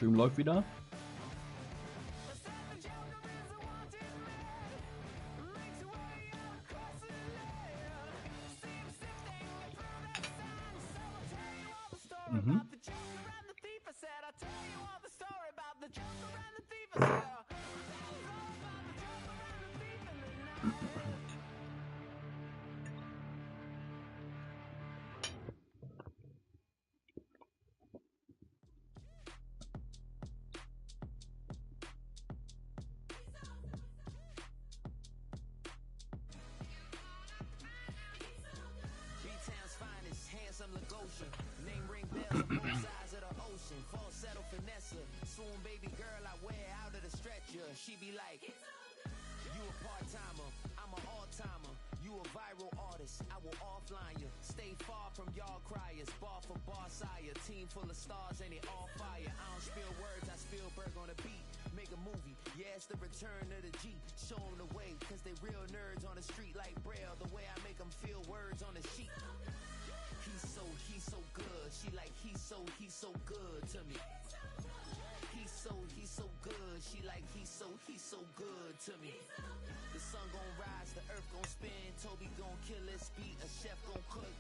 Stream läuft wieder. Mhm. She be like, you a part-timer, I'm an all-timer. You a viral artist, I will offline you. Stay far from y'all criers, bar for bar sire. Team full of stars and it all fire. I don't spill words, I spill Berg on a beat. Make a movie, yeah, it's the return of the G. Show them the way, cause they real nerds on the street like Braille. The way I make them feel words on the sheet. He's so good. She like, he's so good to me. He's so good. She like, he's so good to me. The sun gon' rise, the earth gon' spin. Toby gon' kill this beat, a chef gon' cook.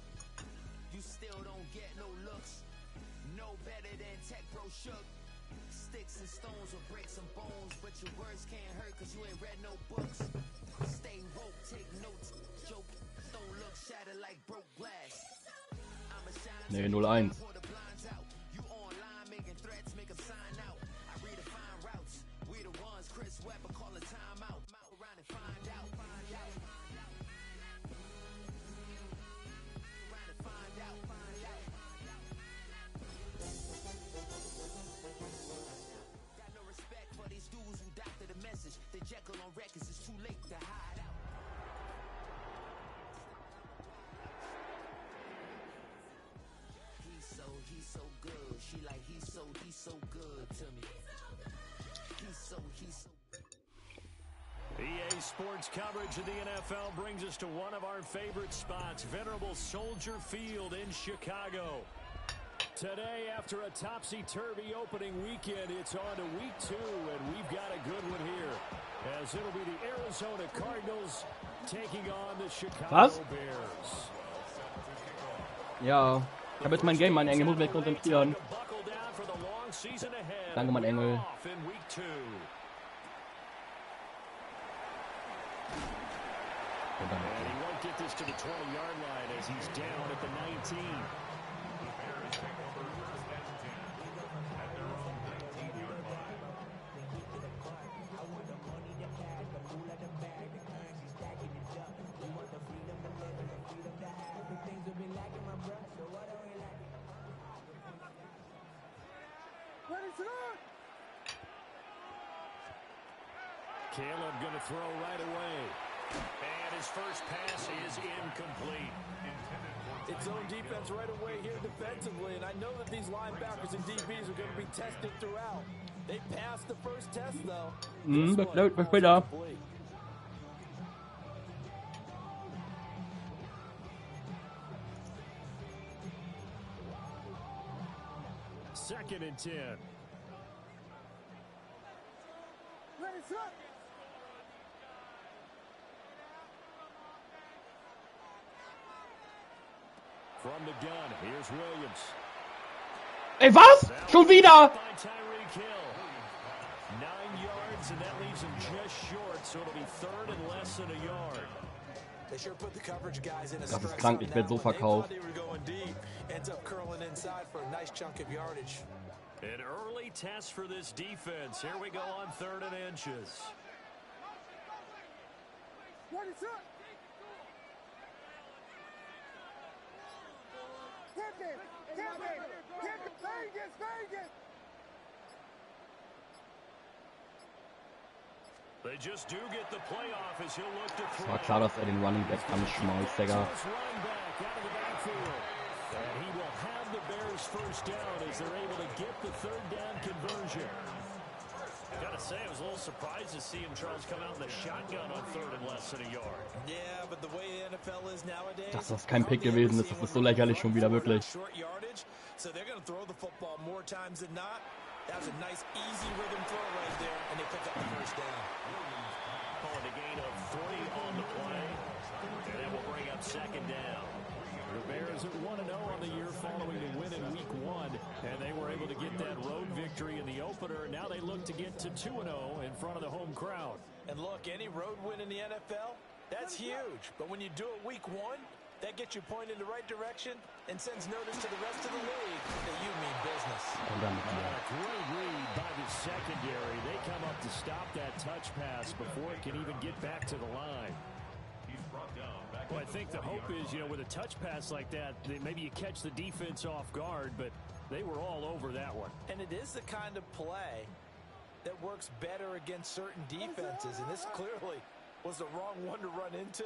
You still don't get no looks. No better than Tech Bro Shook. Sticks and stones will break some bones, but your words can't hurt cause you ain't read no books. Stay woke, take notes. Joke, don't look shattered like broke glass. I'm a shine. Nee, 0-1. Jekyll on records, it's too late to hide out. He's so good. She like, he's so good to me. He's so EA Sports coverage of the NFL brings us to one of our favorite spots, venerable Soldier Field in Chicago. Today, after a topsy-turvy opening weekend, it's on to week 2, and we've got a good one here, as it'll be the Arizona Cardinals taking on the Chicago Bears. Ja, ich habe jetzt mein Game, mein Engel, muss mich konzentrieren. Danke, mein Engel. And he won't get this to the 20-yard line as he's down at the 19. Caleb going to throw right away. And his first pass is incomplete. It's zone defense right away here defensively, and I know that these linebackers and DBs are going to be tested throughout. They passed the first test, though. Bis später. Second and 10. From the gun, here's Williams. Ey, was? Schon wieder? 9 yards, and that leaves him just short, so it'll be third and less than a yard. Das ist krank, ich werde so verkauft. An early test for this defense. Here we go on 3rd and inches. What is up? They just do get the playoff as he'll look to throw. Es war klar, dass den Running Back anschmeißt, Digga. And he will have the Bears first down as they're able to get the 3rd down conversion. I gotta say, I was a little surprised to see him, Charles, come out in the shotgun on 3rd and less than a yard. Yeah, but the way the NFL is nowadays, Dass das kein Pick gewesen ist, das ist so lächerlich schon wieder, wirklich. So they're going to throw the football more times than not. That was a nice, easy rhythm throw right there, and they pick up the first down. Calling a gain of 3 on the play, and that will bring up second down. The Bears at 1-0 on the year following the win in Week 1, and they were able to get that road victory in the opener. Now they look to get to 2-0 in front of the home crowd. And look, any road win in the NFL, that's huge. But when you do it Week 1, that gets you pointed in the right direction and sends notice to the rest of the league that you mean business. Great read by the secondary. They come up to stop that touch pass before it can even get back to the line. Well, I think the hope is, with a touch pass like that, maybe you catch the defense off guard, but they were all over that one. And it is the kind of play that works better against certain defenses, and this clearly was the wrong one to run into.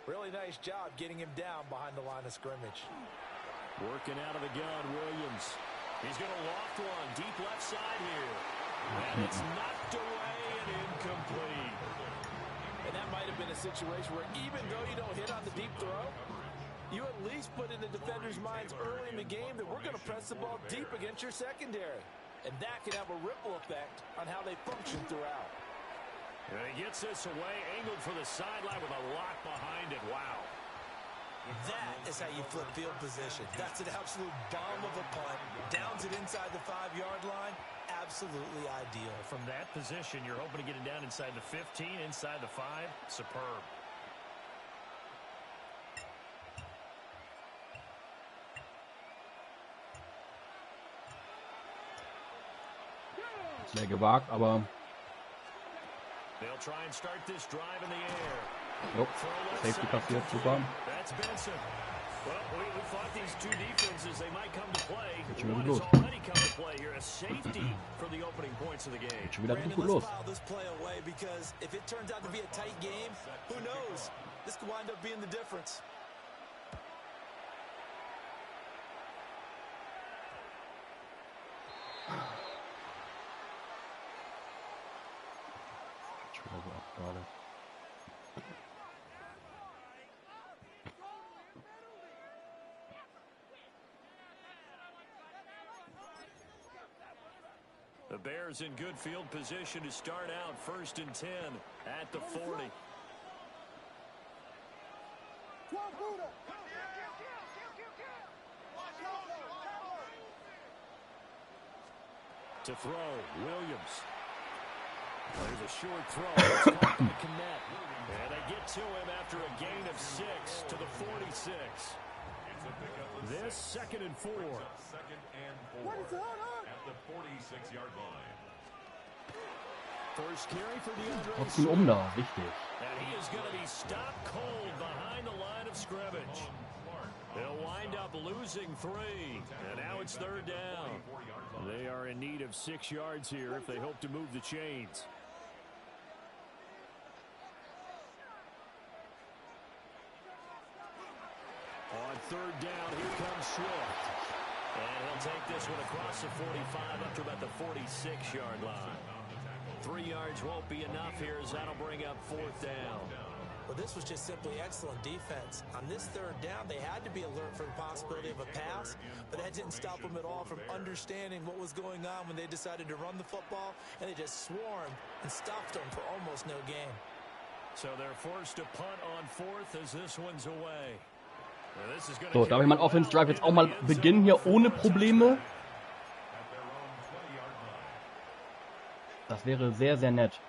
Really nice job getting him down behind the line of scrimmage. Working out of the gun, Williams. He's going to loft one deep left side here. And it's knocked away and incomplete. And that might have been a situation where even though you don't hit on the deep throw, you at least put in the defenders' minds early in the game that we're going to press the ball deep against your secondary. And that can have a ripple effect on how they function throughout. And he gets this away, angled for the sideline with a lock behind it. Wow. That is how you flip field position. That's an absolute bomb of a punt. Downs it inside the 5-yard line. Absolutely ideal. From that position, you're hoping to get it down inside the 15, inside the 5. Superb. Sehr gewagt, aber They'll try and start this drive in the air. jo, Safety passiert, super. That's Benson. Well, we thought these two defenses, they might come to play. Schon One wieder has gut los. already come to play here. A safety for the opening points of the game. Schon wieder Brandon, gut let's los. file this play away because if it turns out to be a tight game, who knows? This could wind up being the difference. Schon wieder so ab gerade. The Bears in good field position to start out 1st and 10 at the 40. To throw, Williams. There's a short throw. It's not going to connect. And they get to him after a gain of 6 to the 46. This 2nd and 4. Second and 4 at the 46-yard line. First carry for DeAndre. Trotzdem da, wichtig. And he is going to be stopped cold behind the line of scrimmage. They'll wind up losing 3. And now it's 3rd down. They are in need of 6 yards here if they hope to move the chains. On 3rd down, here comes Swift. And he'll take this one across the 45 up to about the 46-yard line. 3 yards won't be enough here as that'll bring up 4th down. Well, this was just simply excellent defense. On this 3rd down, they had to be alert for the possibility of a pass, but that didn't stop them at all from understanding what was going on when they decided to run the football, and they just swarmed and stopped them for almost no gain. So they're forced to punt on 4th as this one's away. So, darf ich meinen Offense Drive jetzt auch mal beginnen hier ohne Probleme? Das wäre sehr, sehr nett.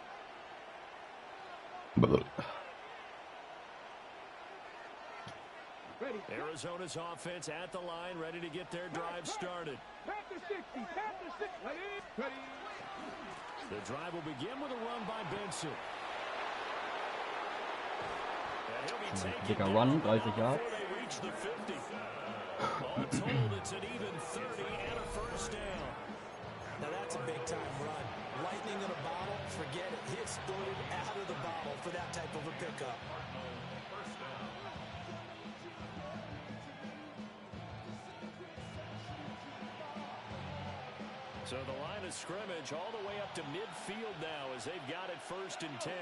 Arizona's offense at the line, ready to get their drive started. The drive will begin with a run by Benson. And he'll be taken Dicker Run, 30 Yards. before they reach the 50. All told, it's an even 30 and a first down. Now that's a big-time run. Lightning in a bottle, forget it. He exploded out of the bottle for that type of a pickup. So the line of scrimmage all the way up to midfield now as they've got it 1st and 10.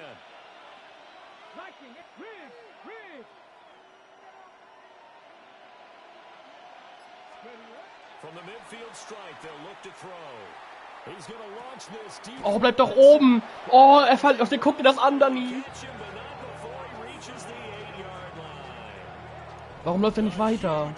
From the midfield strike, they'll look to throw. He's gonna launch this deep. Oh, bleib doch oben. Oh, er fällt aus. Guck dir das an, Dani. Warum läuft er nicht weiter?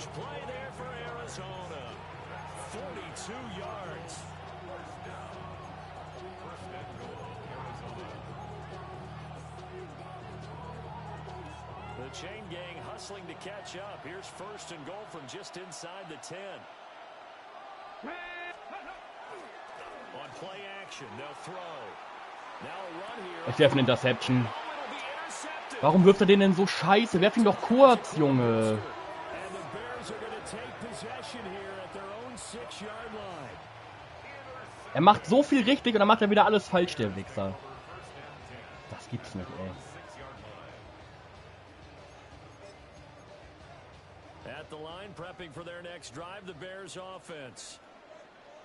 The chain gang hustling to catch up. Here's first and goal from just inside the 10. On play action, they'll throw. Now a run here. Ich werfe eine Interception. Warum wirft er den denn so scheiße? Werf ihn doch kurz, Junge. Er macht so viel richtig und dann macht er wieder alles falsch, der Wichser. Das gibt's nicht, ey. At the line, prepping for their next drive, the Bears offense.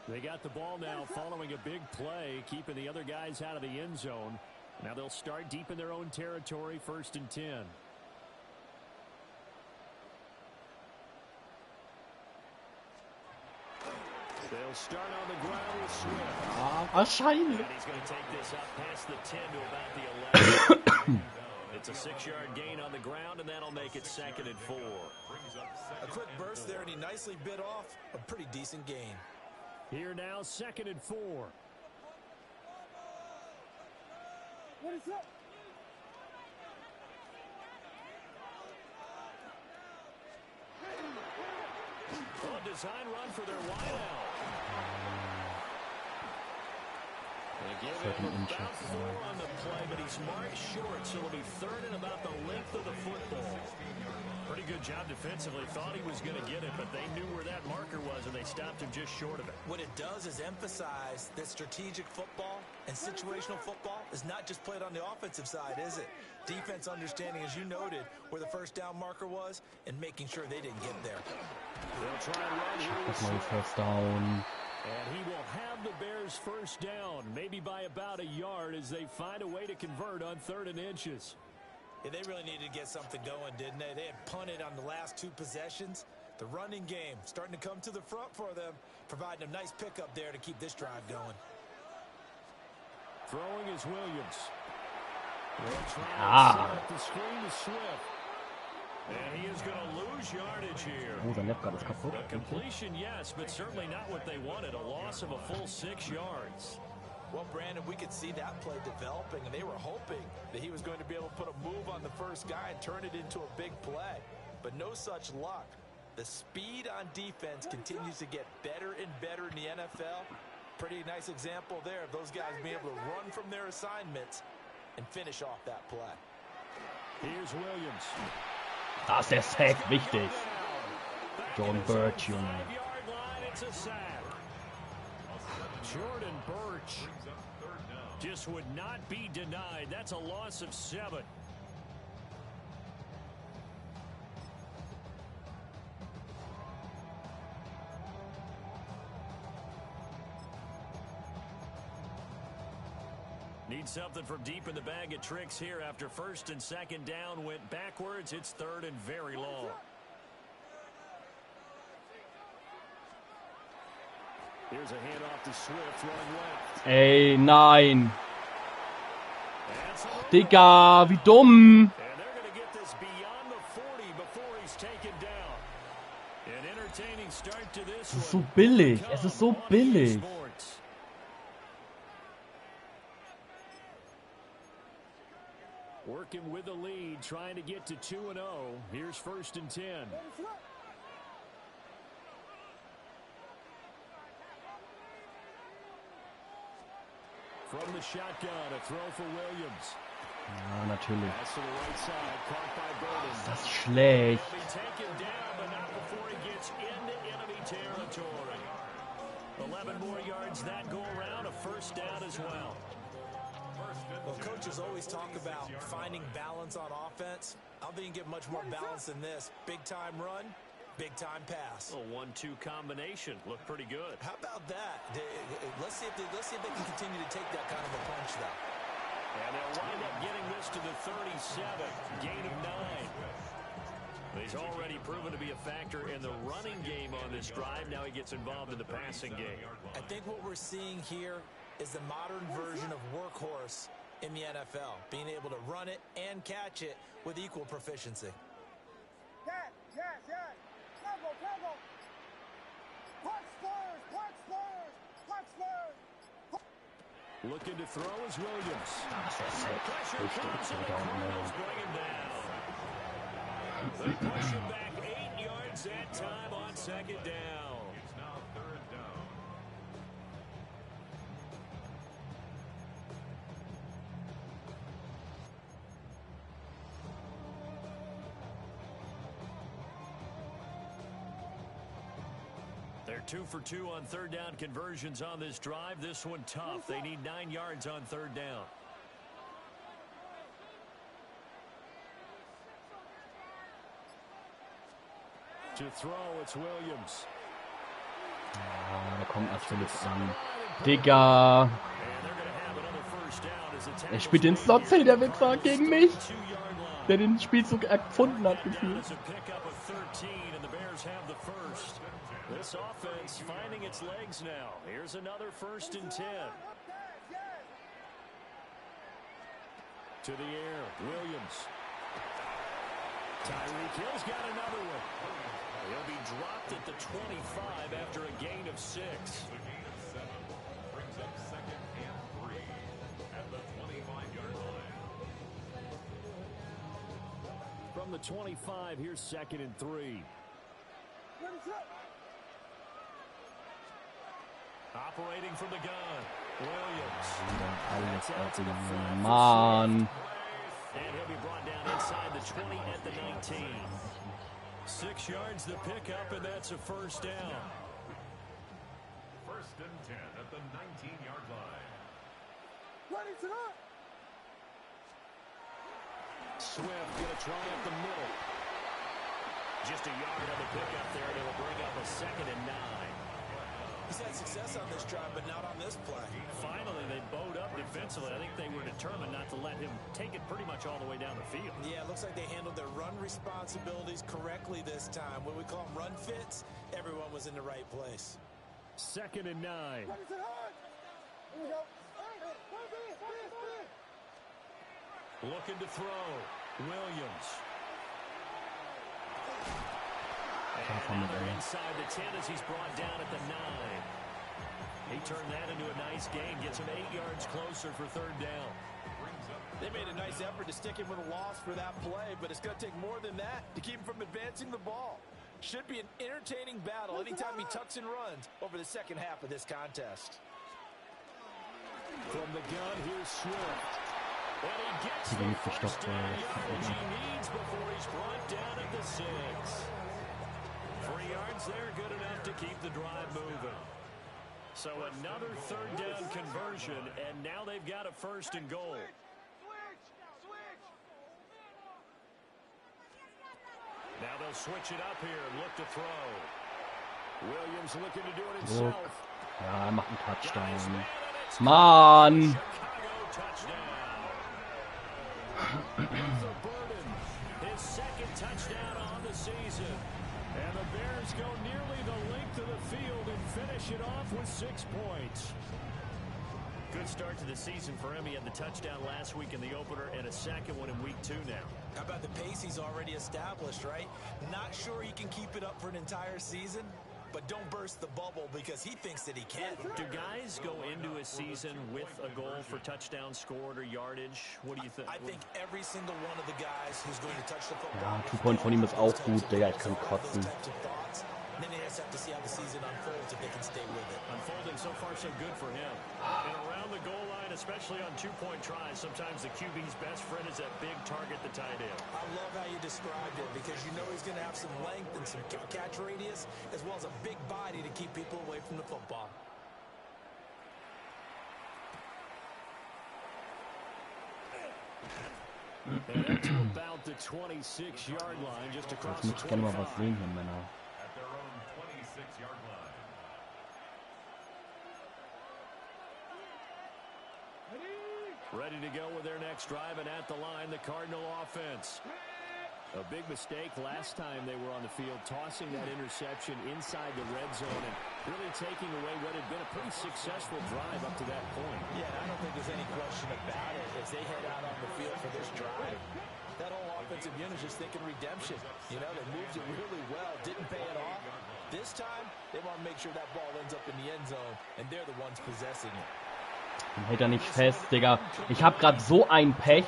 They got the ball now following a big play, keeping the other guys out of the end zone. Now they'll start deep in their own territory, 1st and 10. They'll start on the ground with Swift. Wahrscheinlich. And he's going to take this up past the 10 to about the 11. It's a 6-yard gain on the ground, and that'll make it 2nd and 4. A quick burst there, and he nicely bit off a pretty decent gain. Here now, 2nd and 4. What is up? A design run for their wideout. They give him about 4 on the play, but he's marked short, so it'll be 3rd and about the length of the football. Pretty good job defensively. Thought he was going to get it, but they knew where that marker was, and they stopped him just short of it. What it does is emphasize that strategic football and situational football is not just played on the offensive side, is it? Defense understanding, as you noted, where the first down marker was and making sure they didn't get there. They'll try and run here. Das neue First Down. And he will have the Bears first down, maybe by about a yard as they find a way to convert on 3rd and inches. Yeah, they really needed to get something going, didn't they? They had punted on the last 2 possessions. The running game starting to come to the front for them, providing a nice pickup there to keep this drive going. Throwing is Williams. They'll try and set up the screen to Swift. And he is going to lose yardage here. Oh, sein Left-Guard ist kaputt. A completion, yes, but certainly not what they wanted. A loss of a full 6 yards. Well, Brandon, we could see that play developing, and they were hoping that he was going to be able to put a move on the first guy and turn it into a big play. But no such luck. The speed on defense continues to get better and better in the NFL. Pretty nice example there of those guys being able to run from their assignments and finish off that play. Here's Williams. Da ist der Sack wichtig. Jordan Birch, Junge. Jordan Birch just would not be denied. That's a loss of 7. Need something from deep in the bag of tricks here after 1st and 2nd down went backwards. It's 3rd and very long. Here's a handoff to Swift, running left. Ey, nein. Digga, wie dumm. And they're going to get this beyond the 40 before he's taken down. An entertaining start to this Es ist so billig. Es ist so billig. Working with the lead, trying to get to 2-0. Here's 1st and 10. From the shotgun, a throw for Williams. Ja, natürlich. Pass to the right side, caught by Burden. Das ist schlecht. He'll be taken down, but not before he gets into enemy territory. 11 more yards that go around, a 1st down as well. Well, coaches always talk about finding balance on offense. I don't think you can get much more balance than this. Big-time run, big-time pass. A 1-2 combination. Looked pretty good. How about that? Let's see if they can continue to take that kind of a punch, though. And they'll wind up getting this to the 37. Gain of 9. He's already proven to be a factor in the running game on this drive. Now he gets involved in the passing game. I think what we're seeing here is the modern version of workhorse in the NFL, being able to run it and catch it with equal proficiency. Yes. Combo. Punch first. Looking to throw is Williams. Richtig, Bring him down. They push him back 8 yards that time on second down. It's now third down. They're 2 for 2 on third down conversions on this drive. This one tough. They need 9 yards on third down. To throw, it's Williams. Da kommt natürlich an. Digga. Er spielt den Slot, der Wichser, gegen mich. Der den Spielzug erfunden hat, gefühlt. This offense finding its legs now. Here's another 1st and 10. To the air, Williams. Tyreek Hill's got another one. He'll be dropped at the 25 after a gain of 6. The gain of 7 brings up 2nd and 3 at the 25-yard line. From the 25, here's 2nd and 3. Operating from the gun, Williams. Mann. And he'll be brought down inside the 20 at the 19. 6 yards the pickup, and that's a 1st down. 1st and 10 at the 19-yard line. Swift gonna try up the middle. Just a yard on the pickup there, and it'll bring up a 2nd and 9. He's had success on this drive, but not on this play. Finally, they bowed up defensively. I think they were determined not to let him take it pretty much all the way down the field. Yeah, it looks like they handled their run responsibilities correctly this time. When we call them run fits, everyone was in the right place. 2nd and 9. Looking to throw. Williams. And another inside the 10 as he's brought down at the 9. He turned that into a nice gain, gets him 8 yards closer for 3rd down. They made a nice effort to stick him with a loss for that play, but it's going to take more than that to keep him from advancing the ball. Should be an entertaining battle anytime he tucks and runs over the second half of this contest. From the gun, here's Swift. And he gets the first down yardage he needs before he's brought down at the 6. 3 yards there, good enough to keep the drive moving. So another 3rd down conversion, and now they've got a 1st and goal. Now they'll switch it up here and look to throw. Williams looking to do it himself. Ja, er macht einen Touchdown. Mann! His 2nd touchdown on the season. And the Bears go nearly the length of the field and finish it off with 6 points. Good start to the season for him. He had the touchdown last week in the opener and a 2nd one in week 2 now. How about the pace he's already established, right? Not sure he can keep it up for an entire season, but don't burst the bubble because he thinks that he can. Do guys go into a season with a goal for touchdowns scored or yardage? What do you think? I think every single one of the guys who's going to touch the Ja, football. Two-Point von ihm ist auch gut, Digga, ich kann kotzen. Then they just have to see how the season unfolds if they can stay with it. Unfolding so far so good for him. And around the goal line, especially on 2-point tries, sometimes the QB's best friend is that big target, the tight end. I love how you described it because you know he's going to have some length and some catch radius as well as a big body to keep people away from the football. And up to about the 26-yard line, just across the 25. Ich gerne mal was sehen hier, Männer. At their own 26-yard line. Ready to go with their next drive, and at the line, the Cardinal offense. A big mistake last time they were on the field, tossing that interception inside the red zone and really taking away what had been a pretty successful drive up to that point. Yeah, I don't think there's any question about it. As they head out on the field for this drive, that whole offensive unit is just thinking redemption. You know, they moved it really well, didn't pay it off. This time, they want to make sure that ball ends up in the end zone, and they're the ones possessing it. Den hält er nicht fest, Digga. Ich habe gerade so ein Pech.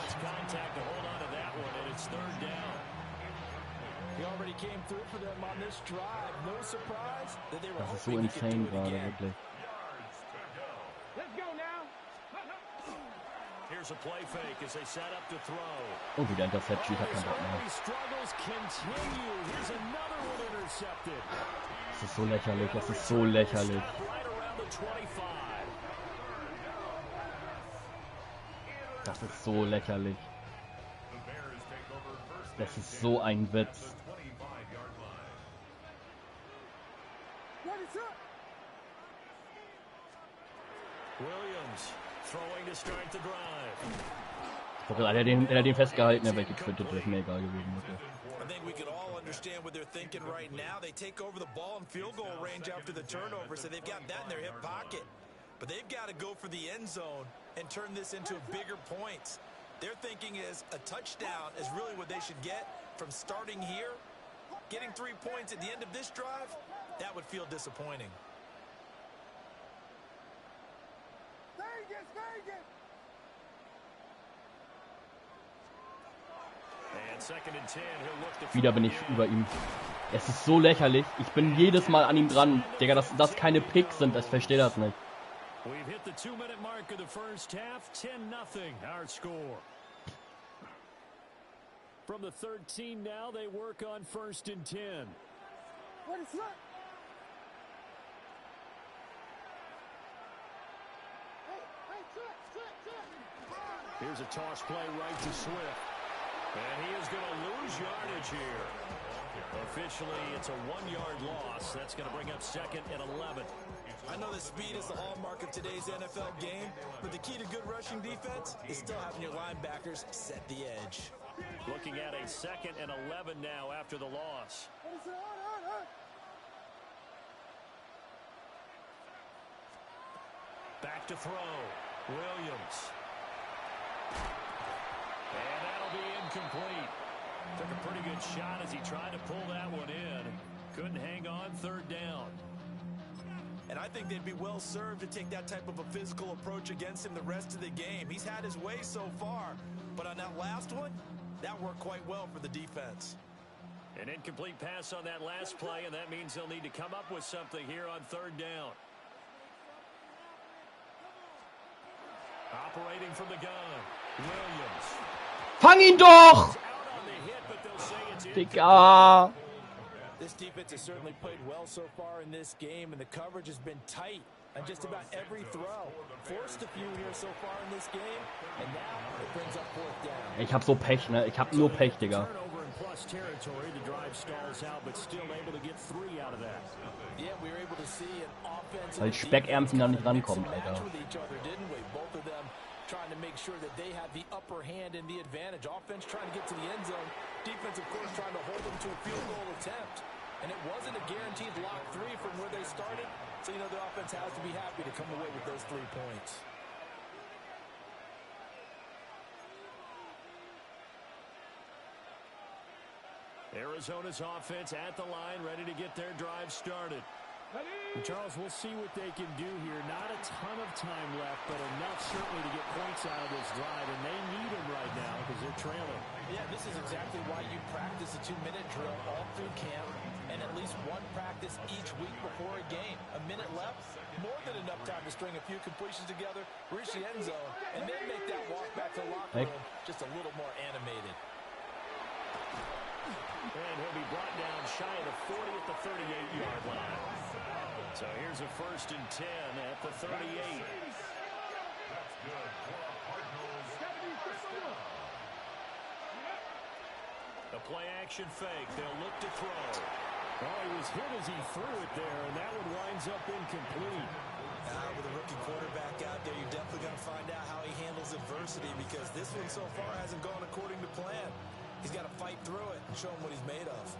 Das ist so insane gerade, wirklich. Oh, wieder Interception, ich hab keinen Bock mehr. Das ist so lächerlich, das ist so lächerlich. Das ist so lächerlich. Das ist so ein Witz. Hätte er den festgehalten, er wäre gequittet, wäre mir egal gewesen. I think we can all understand what they're thinking right now. They take over the ball in field goal range after the turnover, so they've got that in their hip pocket. But they've got to go for the end zone and turn this into bigger points. Their thinking is a touchdown is really what they should get from starting here. Getting 3 points at the end of this drive, that would feel disappointing. Wieder bin ich über ihm. Es ist so lächerlich. Ich bin jedes Mal an ihm dran. Digga, dass das keine Picks sind, ich verstehe das nicht. We've hit the 2-minute mark of the first half. 10-0 our score. From the 13 now, they work on 1st and 10. Here's a toss play right to Swift. And he is going to lose yardage here. Officially, it's a 1-yard loss. That's going to bring up 2nd and 11. I know that speed is the hallmark of today's NFL game, but the key to good rushing defense is still having your linebackers set the edge. Looking at a 2nd and 11 now after the loss. Back to throw. Williams. And that'll be incomplete. Took a pretty good shot as he tried to pull that one in. Couldn't hang on, 3rd down. And I think they'd be well served to take that type of a physical approach against him the rest of the game. He's had his way so far, but on that last one, that worked quite well for the defense. An incomplete pass on that last play, and that means they'll need to come up with something here on 3rd down. Operating from the gun, Williams. Fang ihn doch! Digga! This defense has certainly played well so far in this game, and the coverage has been tight on just about every throw. Forced a few here so far in this game, and now it brings up 4th down. Ich hab so Pech, ne? Ich hab nur Pech, Digga. Weil Speckärmchen da nicht rankommt, Alter. Trying to make sure that they have the upper hand and the advantage. Offense trying to get to the end zone. Defense, of course, trying to hold them to a field goal attempt. And it wasn't a guaranteed lock 3 from where they started. So, you know, the offense has to be happy to come away with those 3 points. Arizona's offense at the line, ready to get their drive started. And Charles, we'll see what they can do here. Not a ton of time left, but enough certainly to get points out of this drive, and they need them right now because they're trailing. Yeah, this is exactly why you practice a 2-minute drill all through camp and at least one practice each week before a game. A minute left, more than enough time to string a few completions together, reach the end zone, and then make that walk back to the locker room just a little more animated. And he'll be brought down shy of the 40 at the 38-yard line. So here's a 1st and 10 at the 38. The play-action fake. They'll look to throw. Oh, he was hit as he threw it there, and that one winds up incomplete. With a rookie quarterback out there, you're definitely going to find out how he handles adversity because this one so far hasn't gone according to plan. He's got to fight through it and show him what he's made of.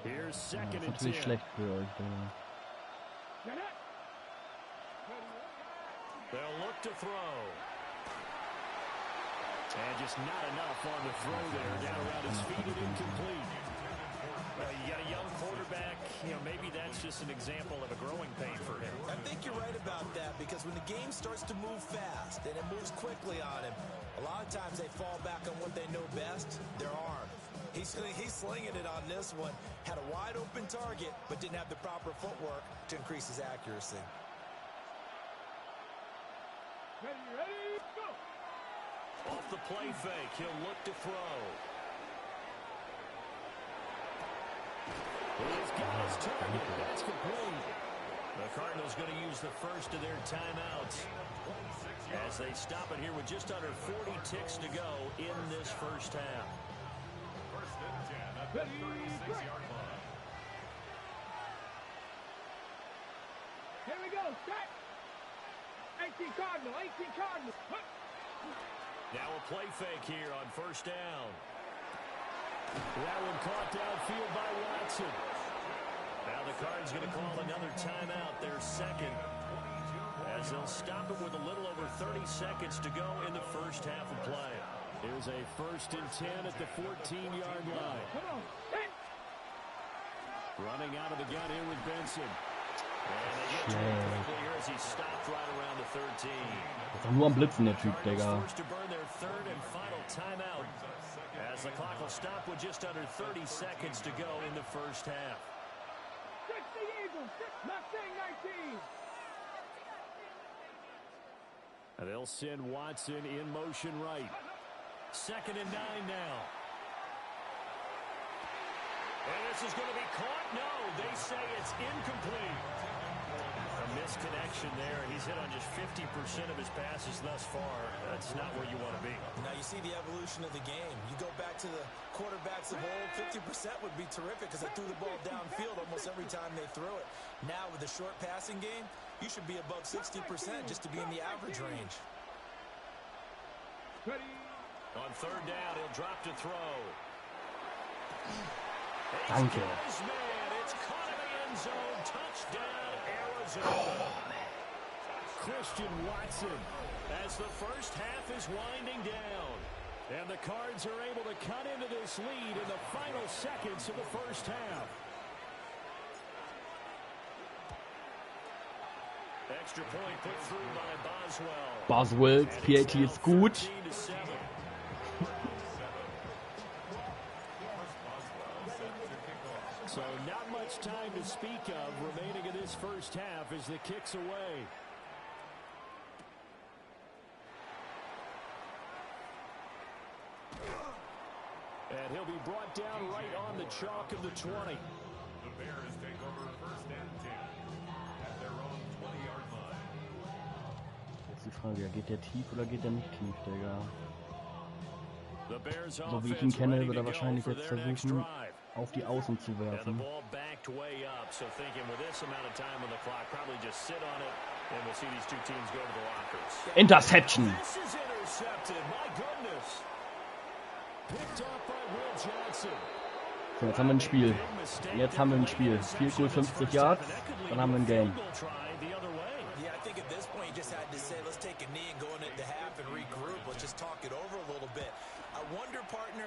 Here's Das second ist and 10. natürlich schlecht für euch. They'll look to throw. And just not enough on the throw there. Down around his feet and incomplete. Well, you got a young quarterback. You know, maybe that's just an example of a growing pain for him. I think you're right about that because when the game starts to move fast and it moves quickly on him, a lot of times they fall back on what they know best, their arm. He's slinging it on this one. Had a wide open target, but didn't have the proper footwork to increase his accuracy. Ready, go! Off the play fake, he'll look to throw. He's got his target. That's complete. The Cardinals going to use the first of their timeouts as they stop it here with just under 40 ticks to go in this first half. First and 10 at the 36-yard line. Here we go, set! 18 Cardinal, 18 Cardinal. Now a play fake here on first down. That one caught downfield by Watson. Now the Cards going to call another timeout, their second, as they'll stop it with a little over 30 seconds to go in the first half of play. Here's a first and 10 at the 14-yard line. Come on, set! Running out of the gun here with Benson. And they get to him quickly here as he stopped right around the 13. Ist doch nur am Blitzen, der Typ, Digga. Forced to burn their third and final timeout as the clock will stop with just under 30 seconds to go in the first half. 60 Eagles, Mustang 19. And they'll send Watson in motion right. Second and 9 now. And this is going to be caught. No, they say it's incomplete. A misconnection there. He's hit on just 50% of his passes thus far. That's not where you want to be. Now you see the evolution of the game. You go back to the quarterbacks of old, 50% would be terrific because they threw the ball downfield almost every time they threw it. Now with the short passing game, you should be above 60% just to be in the average range. Ready? On third down, he'll drop to throw. Danke. It's caught in the end zone. Touchdown, Arizona. Christian Watson as the first half is winding down. And the Cards are able to cut into this lead in the final seconds of the first half. Extra point put through by Boswell. Boswells PAT ist gut. 14-7. So not much time to speak of remaining in this first half as the kick's away. And he'll be brought down right on the chalk of the 20. The Bears take over first and 10 at their own 20-yard line. Jetzt die Frage, geht der tief oder geht der nicht tief, Digga? The Bears So wie ich ihn offense kenne, ready wird to er go wahrscheinlich for jetzt their next versuchen, drive. auf die Außen zu And the werfen. ball backed way up, so thinking with this amount of time on the clock, probably just sit on it, and we'll see these two teams go to the lockers. Interception! This is intercepted, my goodness. Picked off by Will Johnson. So, jetzt haben wir ein Spiel. Jetzt haben wir ein Spiel. 4 Goal, 50 Yards, dann haben wir ein Game. Yeah, I think at this point you just had to say, let's take a knee and go into the half and regroup. Let's just talk it over a little bit. I wonder, partner,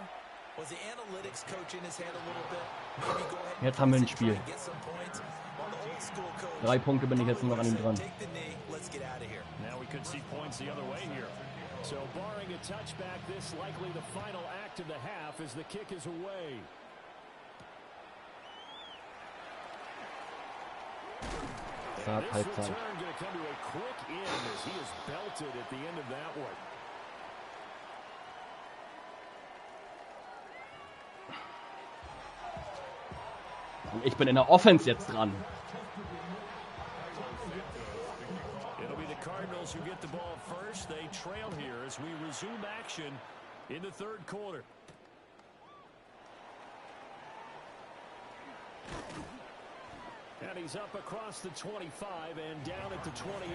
was the analytics coach in his head a little bit? Maybe go ahead and Jetzt haben wir ein try Spiel. and get some points. While the old school coach 3 Punkte bin ich jetzt nur noch an ihm dran. take the knee, let's get out of here. Now we could see points the other way here. So barring a touchback, this likely the final act of the half as the kick is away. Start This Halbzeit. return going to come to a quick end as he is belted at the end of that one. Und ich bin in der Offense jetzt dran. It'll be the Cardinals who get the ball first. They trail here as we resume action in the third quarter. And he's up across the 25 and down at the 28.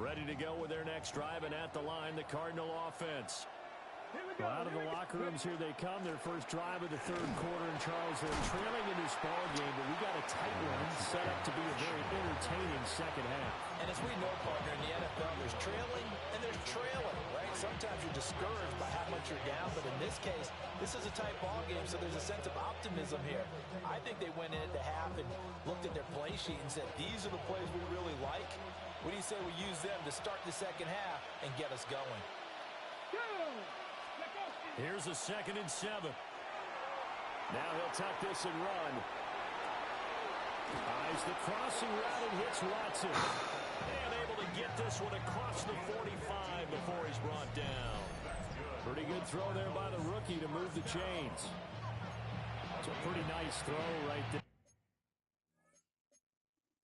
Ready to go with their next drive, and at the line, the Cardinal offense. Well, out of the locker rooms here they come. Their first drive of the third quarter, and Charles, they're trailing in this ball game, but we got a tight one set up to be a very entertaining second half. And as we know, partner, in the NFL, there's trailing and there's trailing, right? Sometimes you're discouraged by how much you're down, but in this case, this is a tight ball game, so there's a sense of optimism here. I think they went in at the half and looked at their play sheet and said, these are the plays we really like. What do you say we use them to start the second half and get us going? Here's a 2nd and 7. Now he'll tuck this and run. Eyes the crossing route and hits Watson. And able to get this one across the 45 before he's brought down. Pretty good throw there by the rookie to move the chains. It's a pretty nice throw right there.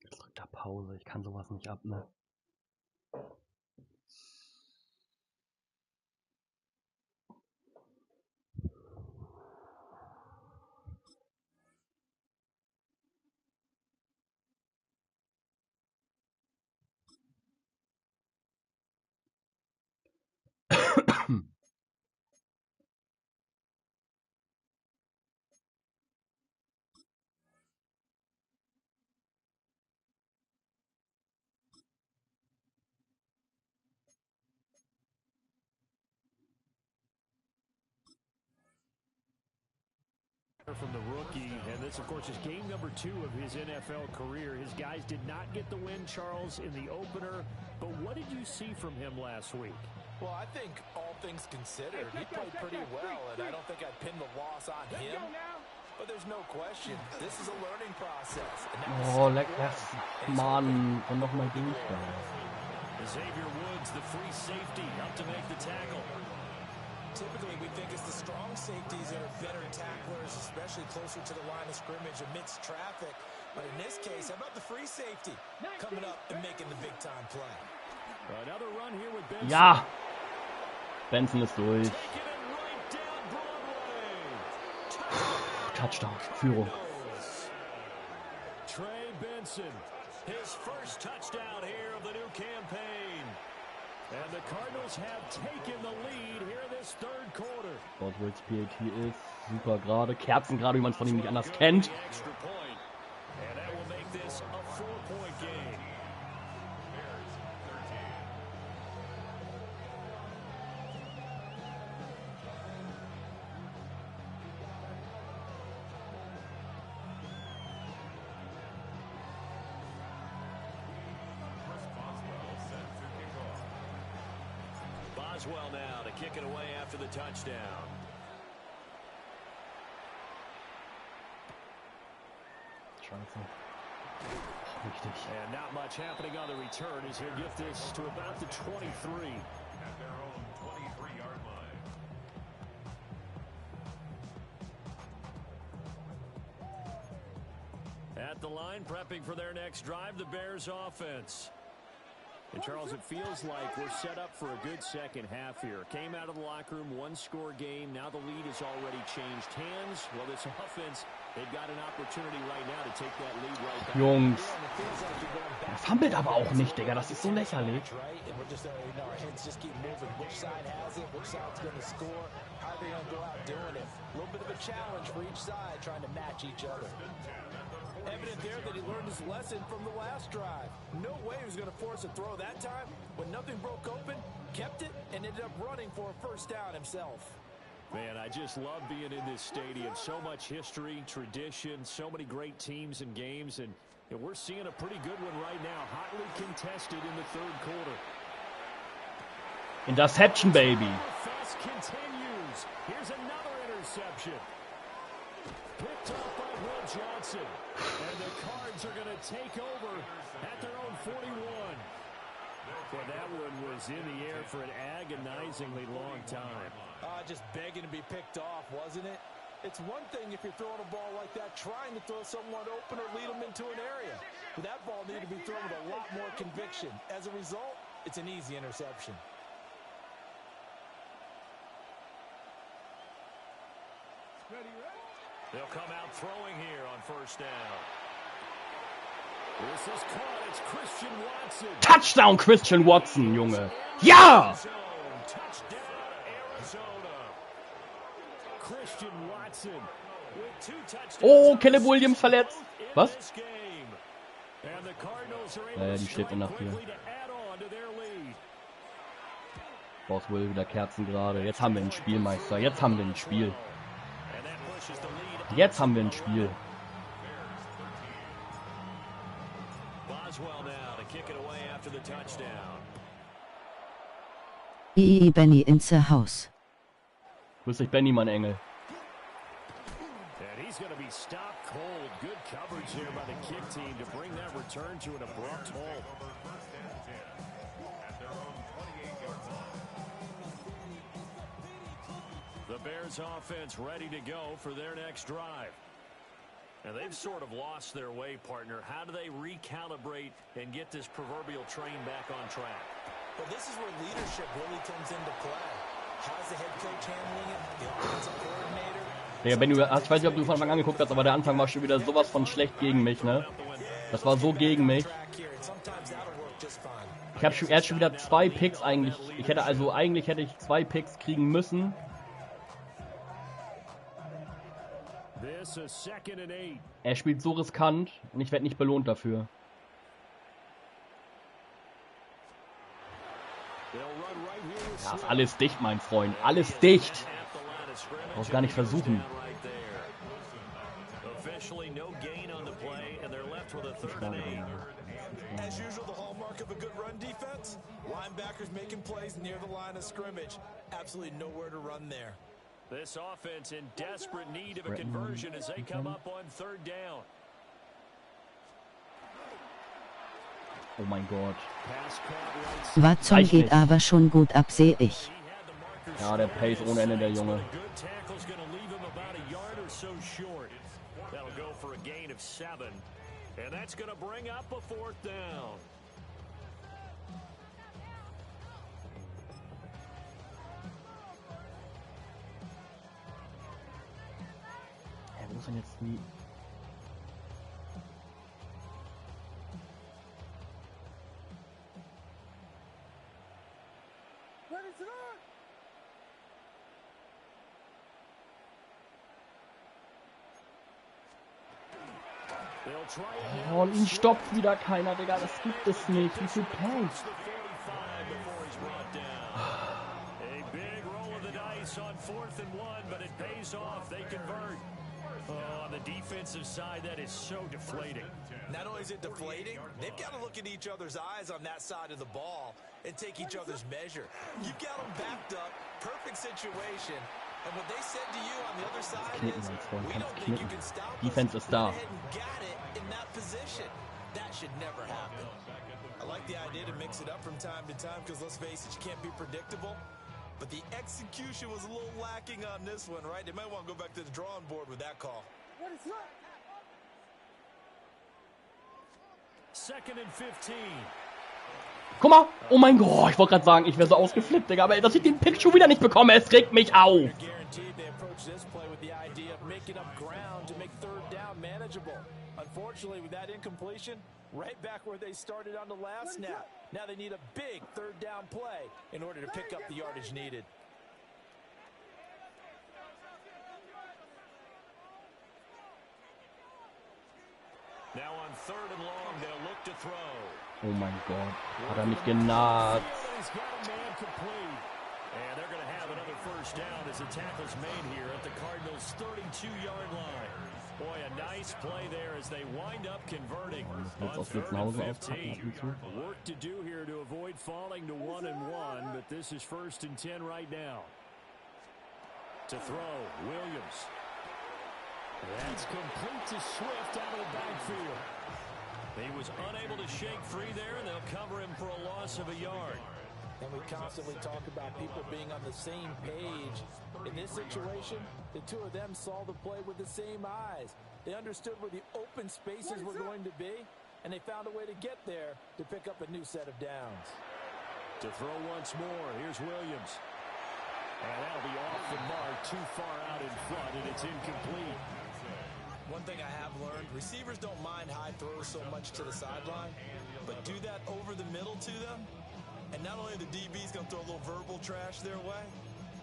Jetzt drückt er Pause. Ich kann sowas nicht ab, ne? From the rookie, and this, of course, is game number 2 of his NFL career. His guys did not get the win, Charles, in the opener, but what did you see from him last week? Well, I think all things considered, he played pretty well, and I don't think I'd pin the loss on him. But there's no question, this is a learning process. Oh, leck das. Mann, und nochmal Dienstag. Xavier Woods, the free safety, up to make the tackle. Typically, we think it's the strong safeties that are better tacklers, especially closer to the line of scrimmage amidst traffic. But in this case, how about the free safety coming up and making the big-time play? Another run here with Benson. Ja! Benson ist durch. Touchdown. Führung. Trey Benson, his first touchdown here of the new campaign. And the Cardinals have taken the lead here in this third quarter. Dort, wo jetzt PAT ist. Super gerade. Kerzen gerade, wie man es von ihm nicht anders kennt. And that will make this a 4-point game. Boswell now to kick it away after the touchdown. Scheiße. Richtig. And not much happening on the return as he'll get this to about the 23. At their own 23-yard line. At the line, prepping for their next drive, the Bears offense. And Charles, it feels like we're set up for a good second half here. Came out of the locker room, one-score game. Now the lead has already changed hands. Well, this offense, they've got an opportunity right now to take that lead right back. Jungs. Er fummelt aber auch nicht, Digga. Das ist so lächerlich. Evident there that he learned his lesson from the last drive. No way he was going to force a throw that time. When nothing broke open, kept it, and ended up running for a first down himself. Man, I just love being in this stadium. So much history, tradition, so many great teams and games, and we're seeing a pretty good one right now. Hotly contested in the third quarter. Interception, baby. The fest continues. Here's another interception. Picked up by Will Johnson. And the Cards are going to take over at their own 41. Well, that one was in the air for an agonizingly long time. Just begging to be picked off, wasn't it? It's one thing if you're throwing a ball like that, trying to throw someone open or lead them into an area. But that ball needed to be thrown with a lot more conviction. As a result, it's an easy interception. They'll come out throwing here on first down. Touchdown, Christian Watson, Junge. Ja! Oh, Caleb Williams verletzt. Was? Naja, die steht noch hier. Boss will wieder Kerzen gerade. Jetzt haben wir ein Spiel, Meister. Jetzt haben wir ein Spiel. Jetzt haben wir ein Spiel. Benny ins Haus. Grüß dich, Benny, mein Engel. He's going to be stopped cold. Good coverage here by the kick team to bring that return to an abrupt halt. The Bears offense ready to go for their next drive. And they've sort of lost their way, partner. How do they recalibrate and get this proverbial train back on track? Well, this is where leadership really comes into play. How's the head coach handling it? The offensive coordinator? Ja, Ben, ich weiß nicht, ob du von Anfang an angeguckt hast, aber der Anfang war schon wieder sowas von schlecht gegen mich, ne? Das war so gegen mich. Er hat schon wieder 2 Picks eigentlich. Eigentlich hätte ich 2 Picks kriegen müssen. Er spielt so riskant und ich werde nicht belohnt dafür. Ja, ist alles dicht, mein Freund. Alles dicht. Brauchst gar nicht versuchen. As usual, the hallmark of a good run defense. Linebackers making plays near the line of scrimmage. Absolutely nowhere to run there. This offense in desperate need of a conversion as they come up on 3rd down. Oh mein Gott. Watson geht aber schon gut ab, sehe ich. Ja, der Pace ohne Ende, der Junge. And that's going to bring up a 4th down. Ja, wo ist denn jetzt die... Oh, und ihn stoppt wieder keiner, Digga. Das gibt es nicht. Wie viel Pace? A big roll of the dice on 4th and 1, but it pays off. They convert. Oh, on the defensive side, that is so deflating. Not only is it deflating, they've got to look at each other's eyes on that side of the ball and take each other's measure. You've got them backed up, perfect situation. And what they said to you on the other side is, we don't think you can stop us. Defense ist da. Got it in that position. That should never happen. I like the idea to mix it up from time to time because let's face it, you can't be predictable. But the execution was a little lacking on this one, right? They might want to go back to the drawing board with that call. 2nd and 15. Guck mal! Oh mein Gott, ich wollte gerade sagen, ich wäre so ausgeflippt, Digga, aber dass ich den Pick schon wieder nicht bekomme, es regt mich auf! Unfortunately, with that incompletion, right back where they started on the last snap. Now they need a big 3rd down play in order to pick up the yardage needed. Now on 3rd and long, they'll look to throw. Oh mein Gott, hat er mich genagt. And they're going to have another 1st down as the tackle's made here at the Cardinals' 32-yard line. Boy, a nice play there as they wind up converting on 3rd and 15. Work to do here to avoid falling to 1 and 1, but this is 1st and 10 right now. To throw, Williams. That's complete to Swift out of the backfield. He was unable to shake free there, and they'll cover him for a loss of a yard. And we constantly talk about people being on the same page. In this situation, the two of them saw the play with the same eyes. They understood where the open spaces were going to be, and they found a way to get there to pick up a new set of downs. To throw once more, here's Williams. And that'll be off the mark, too far out in front, and it's incomplete. One thing I have learned. Receivers don't mind high throws so much to the sideline, but do that over the middle to them, and not only the DB's going to throw a little verbal trash their way,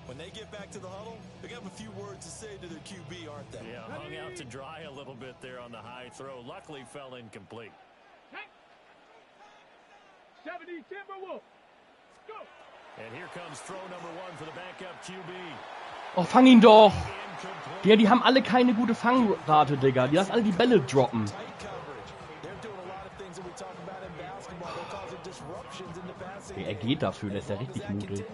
when they get back to the huddle, they're going to have a few words to say to their QB, aren't they? Yeah, hung out to dry a little bit there on the high throw. Luckily fell incomplete. 70 Timberwolves. Go. And here comes throw number 1 for the backup QB. Oh, fang ihn doch! Digga, die haben alle keine gute Fangrate, Digga. Die lassen alle die Bälle droppen. Okay, er geht dafür, der ist ja richtig mutig.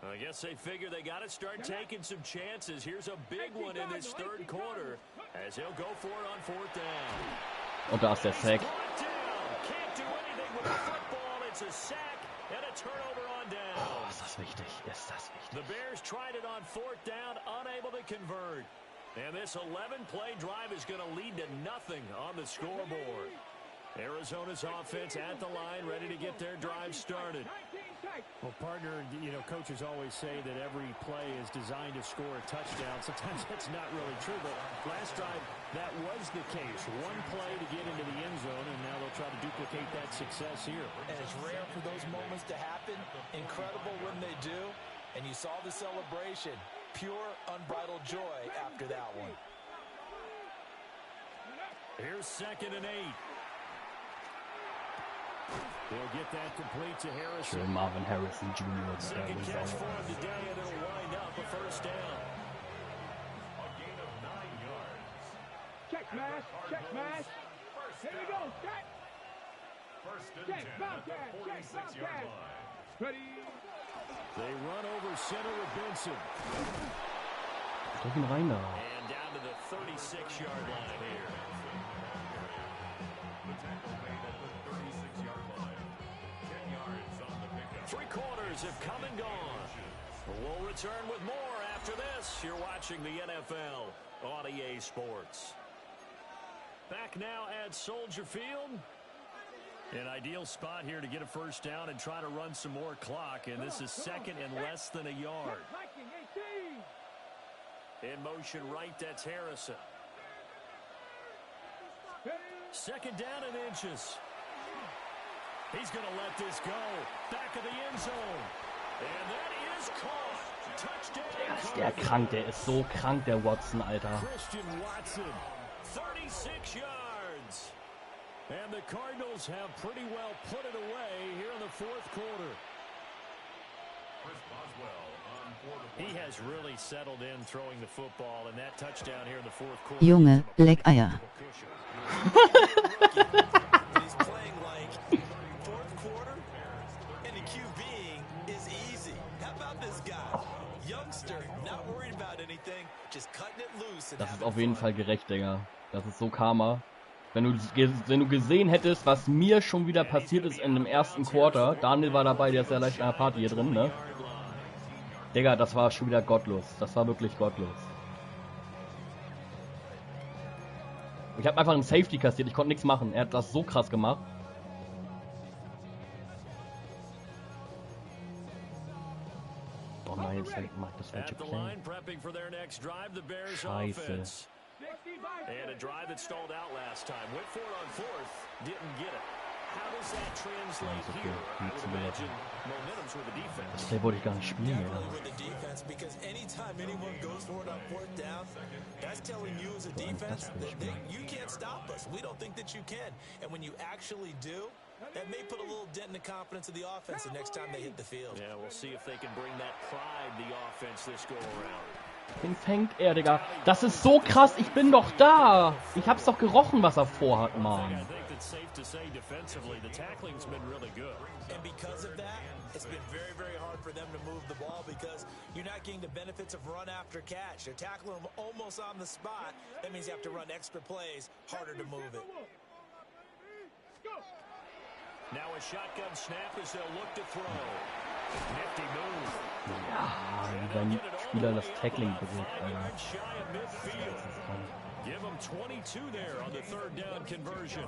I guess they figure they got to start taking some chances. Here's a big one in this third quarter as he'll go for it on 4th down. Und da ist der Sack. Can't do anything with the football. It's a sack and a turnover on down. Oh, ist das wichtig. Ist das wichtig. The Bears tried it on 4th down, unable to convert. And this 11-play drive is going to lead to nothing on the scoreboard. Arizona's offense at the line, ready to get their drive started. Well, partner, you know, coaches always say that every play is designed to score a touchdown. Sometimes that's not really true, but last drive, that was the case. One play to get into the end zone, and now they'll try to duplicate that success here. And it's rare for those moments to happen. Incredible when they do. And you saw the celebration. Pure, unbridled joy after that one. Here's 2nd and 8. They'll get that complete to Harrison. Schön Marvin Harrison Jr. Second catch for him today, and it'll wind up a 1st down. A gain of 9 yards. Check smash. Check smash. Here we go. Check. First and Check. 10 Bounce at the pass. Check. Bounce 46-yard pass. line. Ready. They run over center with Benson. Drück ihn rein da. And down to the 36-yard line here. The tackle made at the 36-yard line. 10 yards on the pickup. 3 quarters have come and gone. We'll return with more after this. You're watching the NFL on EA Sports. Back now at Soldier Field. An ideal spot here to get a 1st down and try to run some more clock. And this is 2nd and less than a yard. In motion right, that's Harrison. 2nd down and inches. He's going to let this go. Back of the end zone. And that is caught. Touchdown. Ist der krank, der ist so krank, der Watson, Alter. Christian Watson, 36 yards. And the Cardinals have pretty well put it away here in the 4th quarter. Chris Boswell on 4th. He has really settled in throwing the football, and that touchdown here in the 4th quarter. Junge, leck Eier. He's playing like 4th quarter, and the QBing is easy. How about this guy? Youngster, not worried about anything, just cutting it loose. Das ist auf jeden Fall gerecht, Digga. Das ist so Karma. Wenn du gesehen hättest, was mir schon wieder passiert ist in dem ersten Quarter. Daniel war dabei, der ist ja leicht in der Party hier drin, ne? Digga, das war schon wieder gottlos. Das war wirklich gottlos. Ich habe einfach einen Safety kassiert, ich konnte nichts machen. Er hat das so krass gemacht. Oh nein, jetzt macht das falsche Play. Scheiße. And a drive that stalled out last time. Went for it on 4th, didn't get it. How does that translate here? I would imagine momentum's with the defense. Das Play wollte ich gar nicht spielen, ja. With the defense, because anytime anyone goes for it on 4th down, that's telling you as a defense that you can't stop us. We don't think that you can. And when you actually do, that may put a little dent in the confidence of the offense the next time they hit the field. Yeah, we'll see if they can bring that pride the offense this go around. Den fängt er, Digga. Das ist so krass, ich bin doch da. Ich hab's doch gerochen, was er vorhat, Mann. I think it's safe to say defensively, the tackling's been really good. And because of that, it's been very, very hard for them to move the ball because you're not getting the benefits of run after catch. They're tackling them almost on the spot. That means you have to run extra plays, harder to move it. Now a shotgun snap as they'll look to throw. Nifty move. Ja, wie sein Spieler das Tackling berührt, Alter. Give them 22 there on the 3rd down conversion.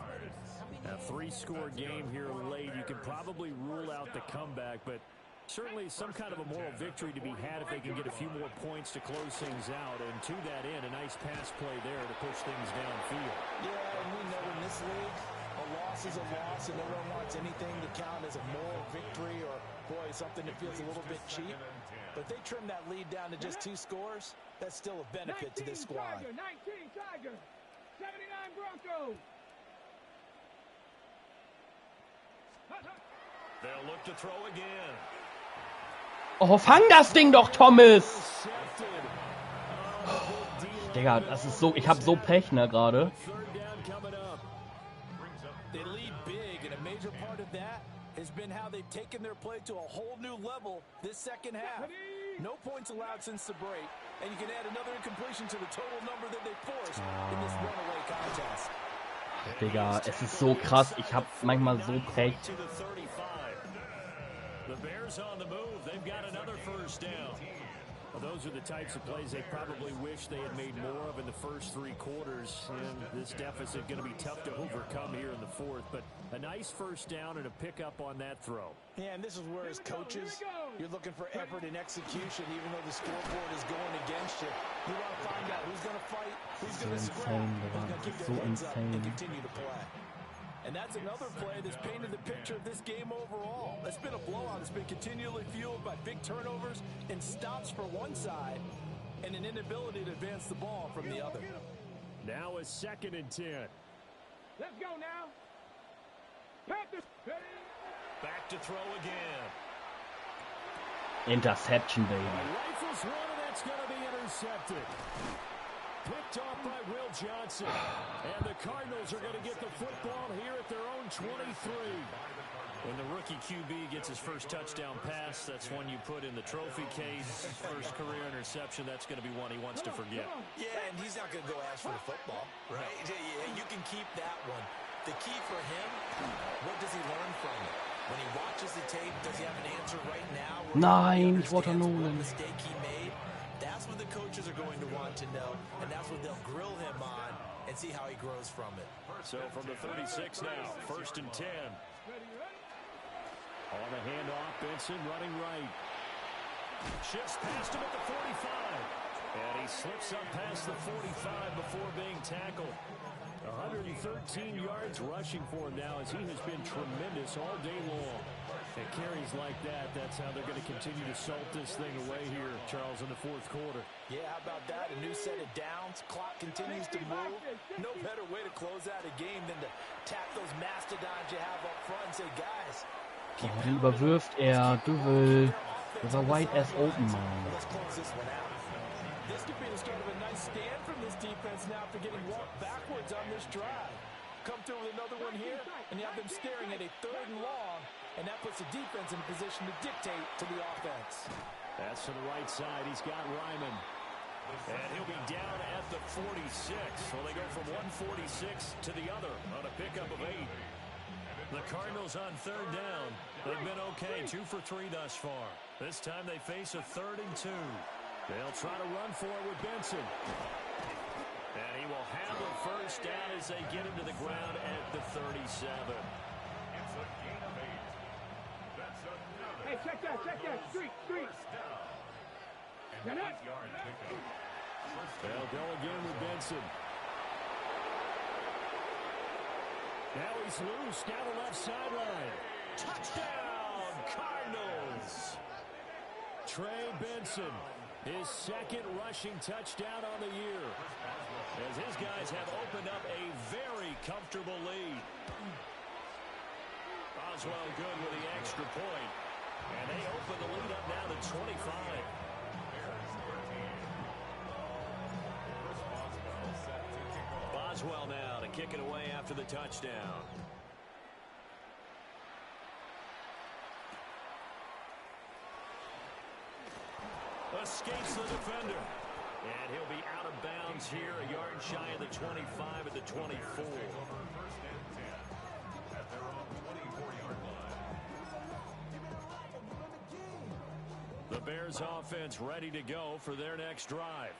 A 3-score game here late. You can probably rule out the comeback, but Certainly some kind of a moral victory to be had if they can get a few more points to close things out. And to that end, a nice pass play there to push things downfield. Yeah, and we know in this league, a loss is a loss, and no one wants anything to count as a moral victory or, boy, something that feels a little bit cheap. But they trim that lead down to just 2 scores. That's still a benefit to this squad. 19 Tiger, 79 Broncos. They'll look to throw again. Oh, fang das Ding doch, Thomas! Digga, das ist so, ich hab so Pech, ne, gerade. They lead big, and a major part of that has been how they've taken their play to a whole new level this second half. No points allowed since the break, and you can add another incompletion to the total number that they forced in this runaway contest. Digga, es ist so krass, ich hab manchmal so Pech. The Bears on the move. They've got another first down. Well, those are the types of plays they probably wish they had made more of in the first 3 quarters. And this deficit going to be tough to overcome here in the 4th. But a nice first down and a pickup on that throw. Yeah, and this is where, as coaches, you're looking for effort and execution, even though the scoreboard is going against you. You want to find out who's going to fight, who's going to scrap, who's going to keep their heads up and continue to play. And that's another play that's painted the picture of this game overall. It's been a blowout. It's been continually fueled by big turnovers and stops for one side and an inability to advance the ball from the other. Now a 2nd and 10. Let's go now. Panthers. Back to throw again. Interception, baby. Rifles one, and that's going to be intercepted. Picked off by Will Johnson. And the Cardinals are going to get the football here at their own 23. When the rookie QB gets his first touchdown pass, that's one you put in the trophy case. First career interception, that's going to be one he wants to forget. Yeah, and he's not going to go ask for the football, right? You can keep that one. The key for him, what does he learn from it? When he watches the tape, does he have an answer right now? Nein, ich wollte Nolan. Mistake he made? That's what the coaches are going to want to know, and that's what they'll grill him on and see how he grows from it. So from the 36 now, 1st and 10. On the handoff, Benson running right. Shifts past him at the 45. And he slips up past the 45 before being tackled. 113 yards rushing for him now as he has been tremendous all day long. And carries like that, that's how they're going to continue to salt this thing away here, Charles, in the 4th quarter. Yeah, how about that? A new set of downs. Clock continues to move. No better way to close out a game than to tap those mastodons you have up front and say, guys, Oh, den überwirft er, Düvel. Das war wide as open, man. let's close this one out. This could be the start of a nice stand from this defense now after getting walked backwards on this drive. Come through with another one here, and you have them staring at a 3rd and long, and that puts the defense in a position to dictate to the offense. That's to the right side. He's got Ryman. And he'll be down at the 46. So they go from 146 to the other on a pickup of 8. The Cardinals on 3rd down. They've been okay, 2 for 3 thus far. This time they face a 3rd and 2. They'll try to run for it with Benson. And he will have the first down as they get him to the ground at the 37. It's a gain of 8. That's another. Hey, check that. Street. And 8-yard pickup. They'll go again with Benson. Now he's loose down the left sideline. Touchdown, Cardinals! Trey Benson, his 2nd rushing touchdown on the year. As his guys have opened up a very comfortable lead. Boswell good with the extra point. And they open the lead up now to 25. Boswell now to kick it away after the touchdown. Escapes the defender. And he'll be out of bounds here, a yard shy of the 25 at the 24. First and 10 at their own 24-yard line. The Bears offense ready to go for their next drive.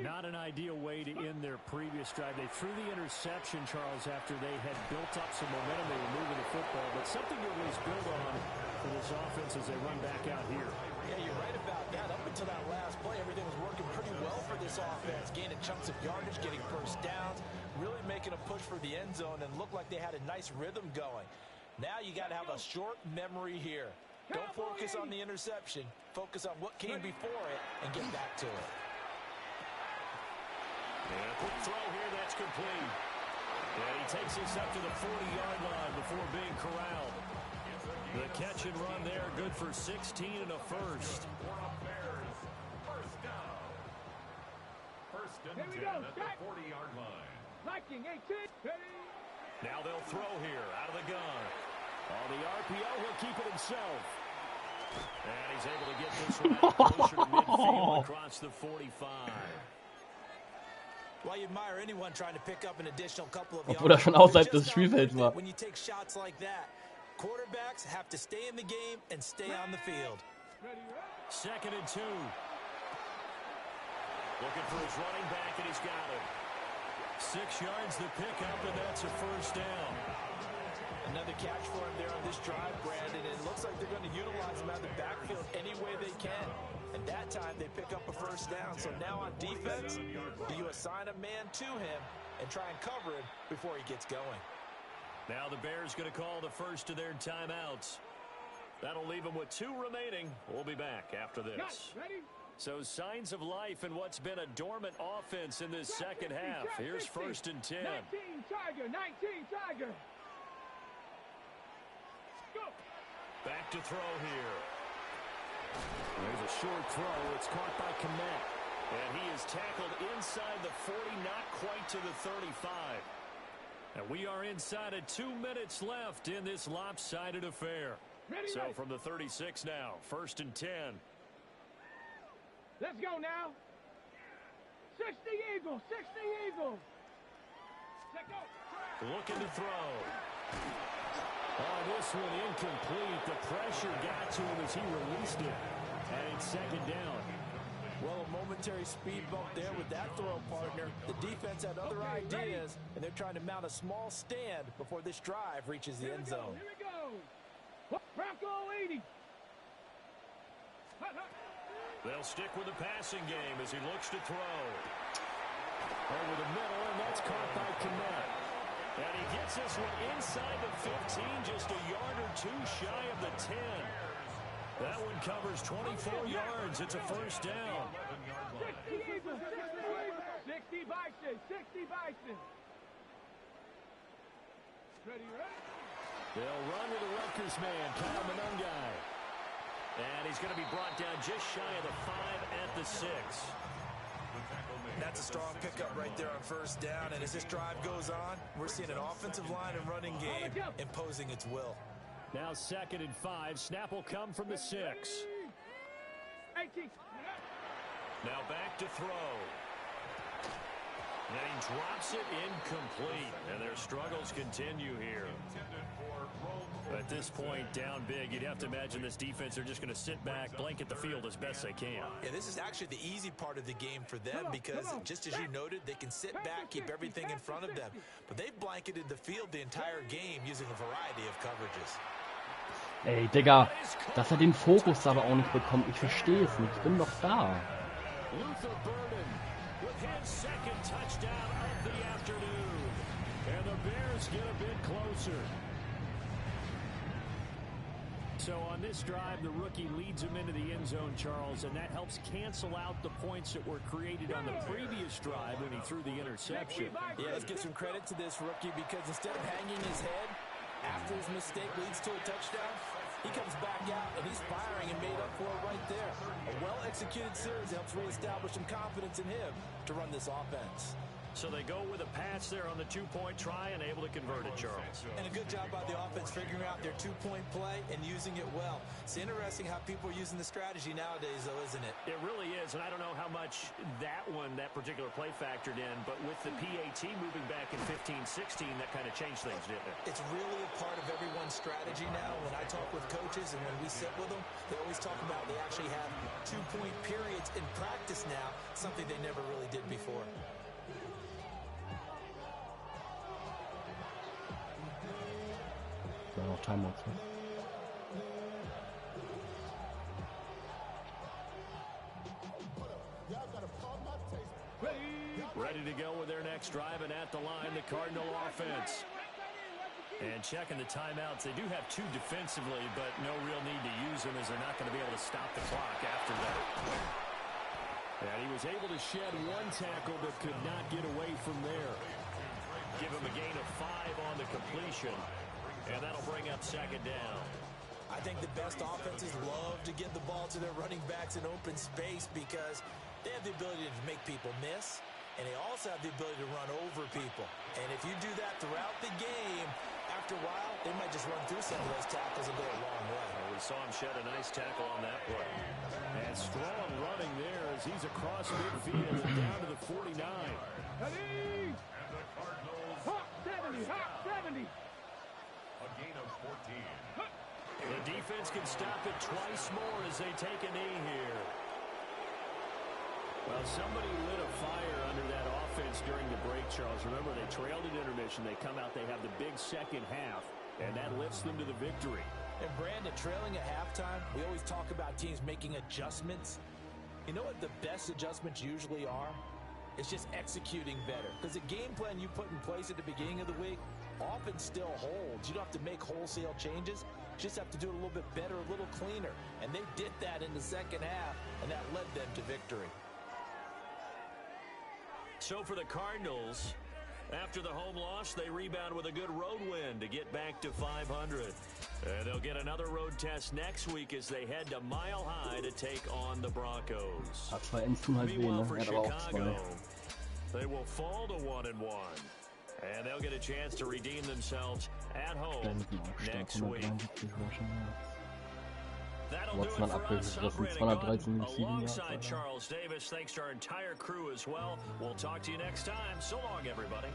Not an ideal way to end their previous drive. They threw the interception, Charles, after they had built up some momentum. They were moving the football, but something to at least build on for this offense as they run back out here. Yeah, you're right about that. Up until that last play, everything was working pretty well for this offense. Gaining chunks of yardage, getting first downs, really making a push for the end zone, and looked like they had a nice rhythm going. Now you got to have a short memory here. Don't focus on the interception. Focus on what came before it and get back to it. And a quick throw here that's complete. And he takes us up to the 40-yard line before being corralled. The catch and run there, good for 16 and a first. First down. First and 10 at the 40-yard line. Liking 18. Now they'll throw here out of the gun. On the RPO, he'll keep it himself. And he's able to get this one out closer to midfield across the 45. Well, you admire anyone trying to pick up an additional couple of Obwohl er schon außerhalb des Spielfelds war. When you take shots like that, quarterbacks have to stay in the game and stay on the field. Second and 2. Looking for his running back, and he's got it. 6 yards to pick up, and that's a first down. Another catch for him there on this drive, Brandon. And it looks like they're going to utilize him out of the backfield any way they can. And that time they pick up a first down. So now on defense, do you assign a man to him and try and cover him before he gets going? Now the Bears going to call the first of their timeouts. That'll leave them with 2 remaining. We'll be back after this. So signs of life in what's been a dormant offense in this second half. Here's first and 10. 19 Tiger, 19 Tiger. Back to throw here. There's a short throw. It's caught by Kmet. And he is tackled inside the 40, not quite to the 35. And we are inside of 2 minutes left in this lopsided affair. So from the 36 now, first and 10. Let's go now. 60 Eagles, 60 Eagles. Looking to throw. Oh, this one incomplete. The pressure got to him as he released it. And it's second down. Well, a momentary speed bump there with that throw, partner. The defense had other ideas, and they're trying to mount a small stand before this drive reaches the end zone. Here we go. Bronco 80. They'll stick with the passing game as he looks to throw. Over the middle, and that's caught by Kmet. And he gets this one inside the 15, just a yard or 2 shy of the 10. That one covers 24 yards. It's a first down. 60 Eagles, 60 Bison, 60 Bison. Ready? They'll run with the Rutgers man, Kyle Monungai. And he's going to be brought down just shy of the 5 at the 6. That's a strong pickup right there on first down. And as this drive goes on, we're seeing an offensive line and running game imposing its will. Now second and 5. Snap will come from the 6. 18. Now back to throw. And he drops it incomplete. And their struggles continue here. At this point, down big, you'd have to imagine this defense, they're just going to sit back, blanket the field as best they can. Yeah, this is actually the easy part of the game for them because, just as you noted, they can sit back, keep everything in front of them. But they've blanketed the field the entire game using a variety of coverages. Ey, Digga, dass den Fokus aber auch nicht bekommt. Ich verstehe es nicht. Ich bin doch da. Luther Burden with his second touchdown of the afternoon. And the Bears get a bit closer. So on this drive, the rookie leads him into the end zone, Charles, and that helps cancel out the points that were created on the previous drive when he threw the interception. Yeah, let's give some credit to this rookie because instead of hanging his head after his mistake leads to a touchdown, he comes back out and he's firing and made up for it right there. A well-executed series helps reestablish some confidence in him to run this offense. So they go with a pass there on the two-point try and able to convert it, Charles. And a good job by the offense figuring out their two-point play and using it well. It's interesting how people are using the strategy nowadays, though, isn't it? It really is, and I don't know how much that particular play factored in, but with the PAT moving back in 15-16, that kind of changed things, didn't it? It's really a part of everyone's strategy now. When I talk with coaches and when we sit with them, they always talk about they actually have two-point periods in practice now, something they never really did before. Noch Timeouts. Ready to go with their next drive, and at the line, the Cardinal offense. And checking the timeouts, they do have 2 defensively, but no real need to use them as they're not going to be able to stop the clock after that. And he was able to shed 1 tackle, but could not get away from there. Give him a gain of 5 on the completion, and that'll bring up second down. I think the best offenses love to get the ball to their running backs in open space because they have the ability to make people miss, and they also have the ability to run over people. And if you do that throughout the game, after a while, they might just run through some of those tackles and go a long way. Well, we saw him shed a nice tackle on that play. And strong running there as he's across midfield and down to the 49. Ready? And the Cardinals. Hot 70, hot 70. A gain of 14. The defense can stop it twice more as they take a knee here. Well, somebody lit a fire under that offense during the break, Charles. Remember, they trailed at intermission. They come out, they have the big second half, and that lifts them to the victory. And Brandon, trailing at halftime, we always talk about teams making adjustments. You know what the best adjustments usually are? It's just executing better. Because the game plan you put in place at the beginning of the week often still holds. You don't have to make wholesale changes. You just have to do it a little bit better, a little cleaner. And they did that in the second half, and that led them to victory. So for the Cardinals, after the home loss, they rebound with a good road win to get back to 500. And they'll get another road test next week as they head to Mile High to take on the Broncos. Hat 2 Endzn halt weh, Meanwhile, ne? for Er hat aber auch 2. Chicago, they will fall to 1-1. And they'll get a chance to redeem themselves at home Blenden auch stark, next week. 173 wahrscheinlich. That'll do it Watson for hat us. I'm abgerissen, Brandon 213 Gaudin, Receiving Yards. alongside Charles Davis. Thanks to our entire crew as well. We'll talk to you next time. So long, everybody.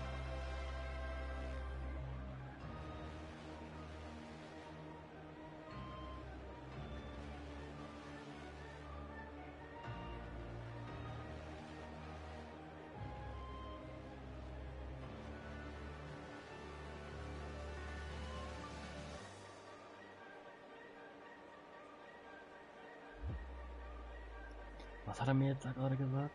Was hat er mir jetzt da gerade gesagt?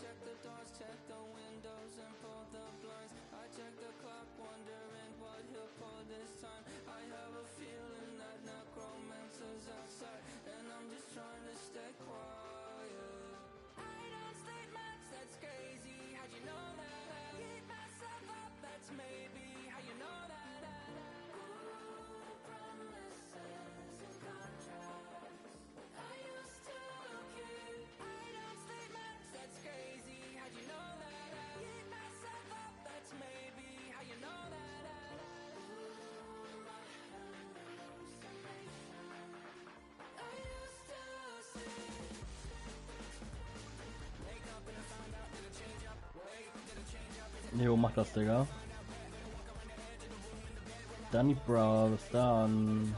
Check the doors, check the windows, and pull the blinds. I check the clock, wondering what he'll pull this time. I have a feeling that necromancer's outside, and I'm just trying to stay quiet. I don't sleep much, that's crazy. How'd you know that? Keep myself up, that's maybe how you know that. Ooh, promises and contracts. I used to keep. I don't sleep much, that's crazy. How'd you know that? Keep myself up, that's maybe how you know that. Ooh, my hallucination. I used to see. Wake up and I found out that I change up. Wait, did I change up? Jo, mach das, Digga. Danny Brown, bis dann.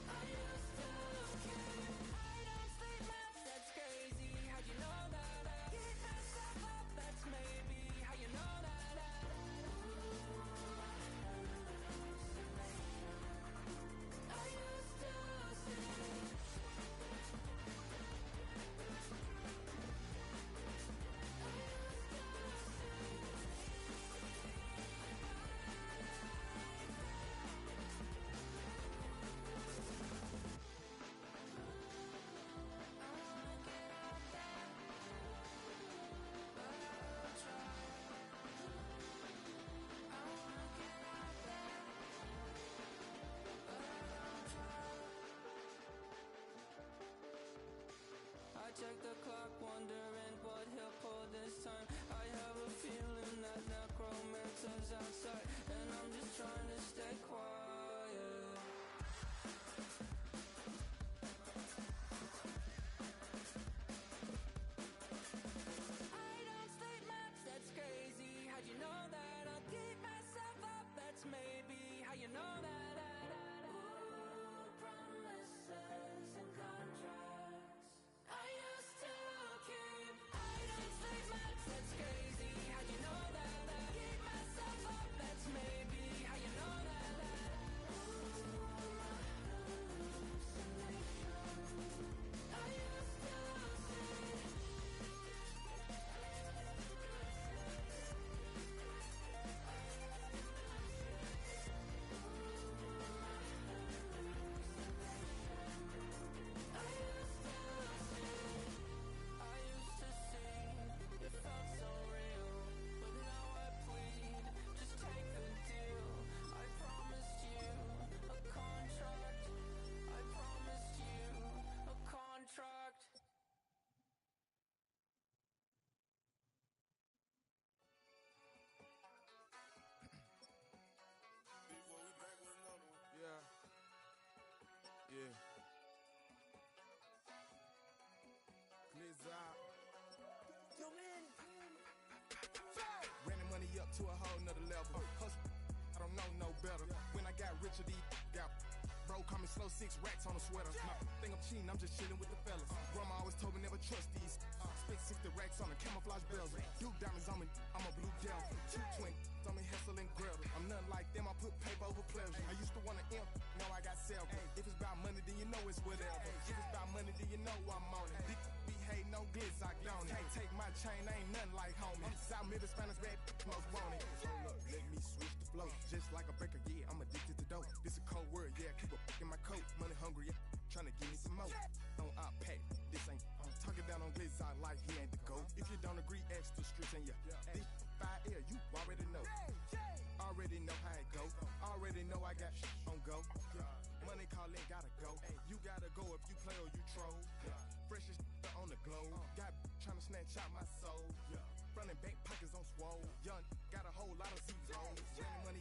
I monsters outside, and I'm just trying to stay quiet. I don't sleep much, that's crazy. How'd you know that? I'll keep myself up, that's maybe how you know that. Ooh, promises and contracts I used to keep. I don't sleep much, that's crazy. How'd you know that? I'll keep myself up, that's maybe how you know that. Ooh, hallucination I used to see. I used to see, it felt so real, but now I plead, just take the deal. I promised you a contract. I promised you a contract. Yeah. Yeah. Blizzard. Running money up to a whole nother level. Hustle, I don't know no better. When I got richer, these got bro, call me slow 6 racks on a sweater. My think I'm cheating, I'm just chilling with the fellas. Grandma always told me never trust these. Spent 60 racks on a camouflage bells. Duke diamonds on me, I'm a blue devil. 2 twin on me, Hessel and Gretel. I'm nothing like them, I put paper over pleasure. I used to want to imp, now I got several. If it's about money, then you know it's whatever. If it's about money, then you know I'm on it. Big be hating, no glitz, I don't. Can't take my chain, ain't nothing like homie. South Middle Spanish bad, most want it. Hold up, let me switch the flow. Just like a breaker, yeah, I'm addicted to dope. This a cold word, yeah, keep a in my coat. Money hungry, yeah, tryna give me some more. On our pack, this ain't. I'm talking down on glitz, I like he ain't the goat. If you don't agree, ask the streets and yeah. This 5 air, you already know. Already know how it go. Already know I got on go. Money calling, gotta go. You gotta go if you play or you troll. Freshest on the glow. Got tryna snatch out my soul. Running back pockets on swole. Young, got a whole lot of zeros. Running money